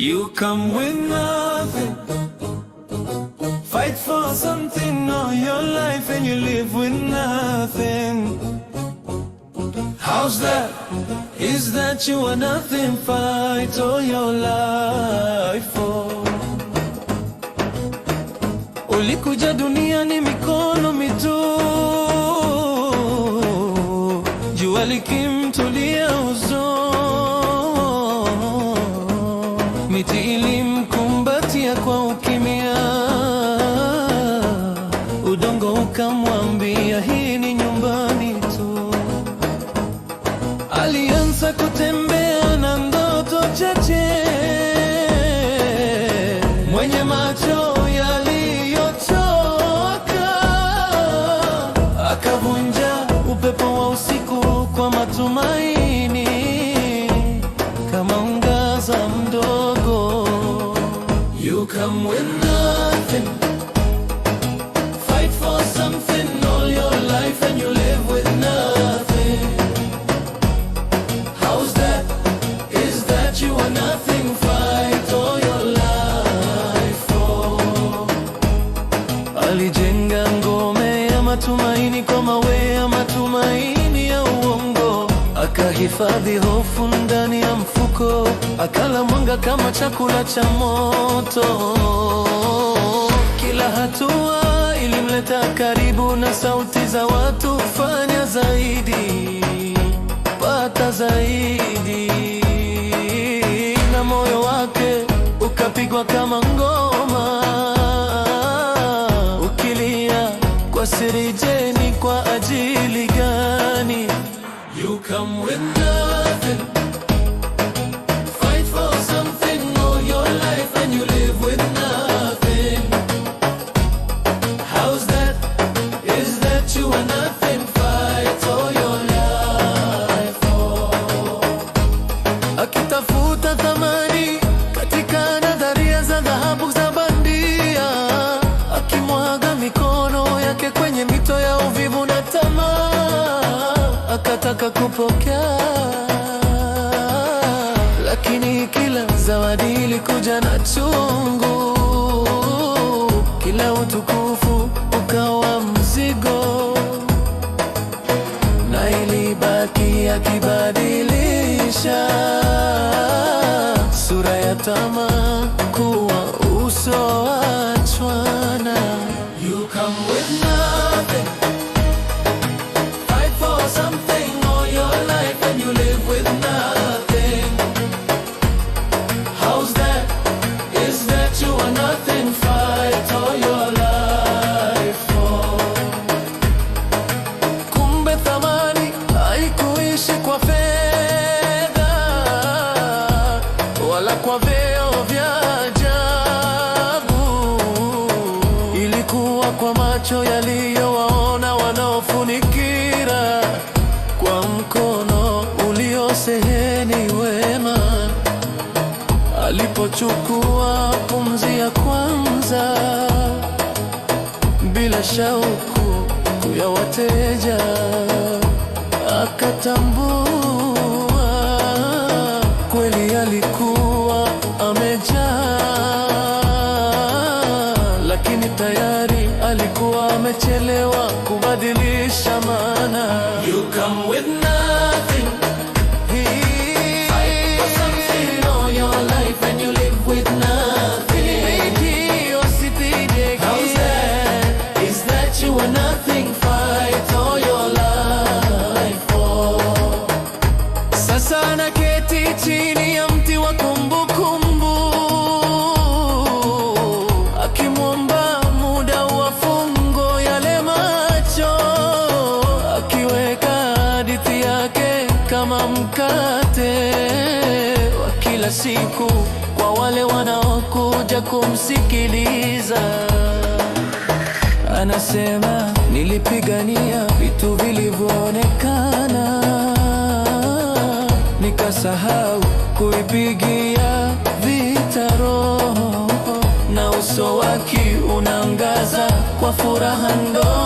You come with nothing, fight for something all your life, and you live with nothing. How's that? Is that you are nothing, fight all your life for? Ulikuja duniani mikono mitupu, jua likimtulia uso, miti ilimkumbatia kwa ukimya, udongo ukamwambia hii ni nyumbani tu. Alianza kutembea na ndoto chache, mwenye macho yaliyochoka, akavunja upepo wa usiku kwa matumaini, kama mwangaza mdogo. You come with nothing, fight for something all your life, and you live with nothing. How's that? Is that you are nothing, fight all your life for? Alijenga ngome ya matumaini kwa mawe ya matumaini ya uongo, akahifadhi hofu ndani ya mfuko, akala mwanga kama chakula cha moto. Kila hatua ilimleta karibu na sauti za watu, fanya zaidi, pata zaidi, na moyo wake ukapigwa kama ngoma, ukilia kwa siri, je, ni kwa ajili gani? You come with nothing, fight for something all your life, and you live with nothing. How's that? Is that you are nothing, fight all your life for? Akitafuta thamani katika nadharia za dhahabu za bandia, akimwaga mikono yake kwenye mito ya uvivu na tamaa, akataka kupokea, lakini kila zawadi ilikuja na chungu, kila utukufu ukawa mzigo, na ilibaki akibadilisha sura ya tamaa kuwa uso wa chwana. You come with nothing, fight for something all your life, and you live with nothing. How's that? Is that you are nothing, fight all your life for? Kumbe thamani haikuishi kwa fedha wala kwa vyeo vya ajabu, ilikuwa kwa macho yaliyowaona wanaofunikira, kwa mkono ulioseheni wema. Alipochukua pumzi ya kwanza, bila shauku ya wateja, akatambua kweli alikuwa amejaa, lakini tayari alikuwa amechelewa kubadilisha maana. You come with nothing, fight for something all your life, and you live with nothing. How's that? Is that you are nothing, fight all your life for? Sasa naketi chini ya mti wa kumbukumbu, akimwomba muda wa fungo yale macho, akiweka hadithi yake kama mkate wa kila siku kwa wale wanaokuja kumsikiliza. Anasema, nilipigania vitu vilivyoonekana, nikasahau kuipigia vita roho, na uso wake unaangaza kwa furaha ndogo.